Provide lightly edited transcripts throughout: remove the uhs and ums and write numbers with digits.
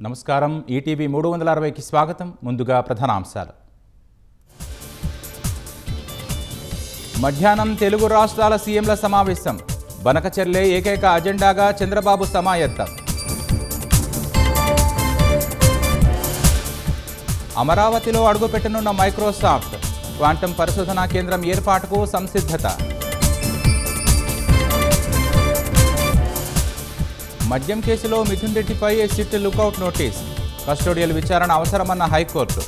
నమస్కారం. ఈటీవీ 360కి స్వాగతం. ముందుగా ప్రధానాంశాలు. మధ్యాహ్నం తెలుగు రాష్ట్రాల సీఎంల సమావేశం. బనకచెర్లే ఏకైక అజెండాగా చంద్రబాబు సమాయత్తం. అమరావతిలో అడుగుపెట్టనున్న మైక్రోసాఫ్ట్. క్వాంటం పరిశోధనా కేంద్రం ఏర్పాటుకు సంసిద్ధత. మద్యం కేసులో మిథున్ రెడ్డిపై సిట్ లుకౌట్ నోటీస్. కస్టోడియల్ విచారణ అవసరమన్న హైకోర్టు.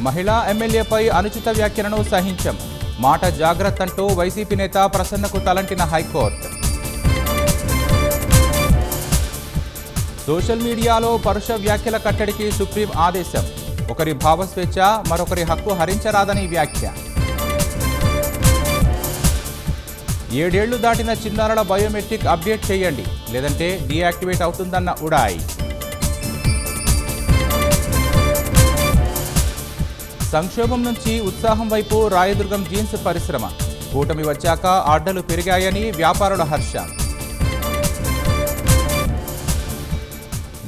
మహిళా ఎమ్మెల్యేపై అనుచిత వ్యాఖ్యలను సహించం. మాట జాగ్రత్త అంటూ వైసీపీ నేత ప్రసన్నకు తలంటిన హైకోర్టు. సోషల్ మీడియాలో పరుష వ్యాఖ్యల కట్టడికి సుప్రీం ఆదేశం. ఒకరి భావస్వేచ్ఛ మరొకరి హక్కు హరించరాదని వ్యాఖ్య. 7 ఏళ్లు దాటిన చిన్నారుల బయోమెట్రిక్ అప్డేట్ చేయండి, లేదంటే డీయాక్టివేట్ అవుతుందన్న ఉడాయ్. సంక్షోభం నుంచి ఉత్సాహం వైపు రాయదుర్గం జీన్స్ పరిశ్రమ. కూటమి వచ్చాక ఆర్డర్లు పెరిగాయని వ్యాపారుల హర్షం.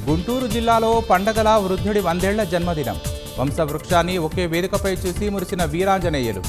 గుంటూరు జిల్లాలో పండగల వృద్ధుడి 100 ఏళ్ల జన్మదినం. వంశవృక్షాన్ని ఒకే వేదికపై చూసి మురిసిన వీరాంజనేయులు.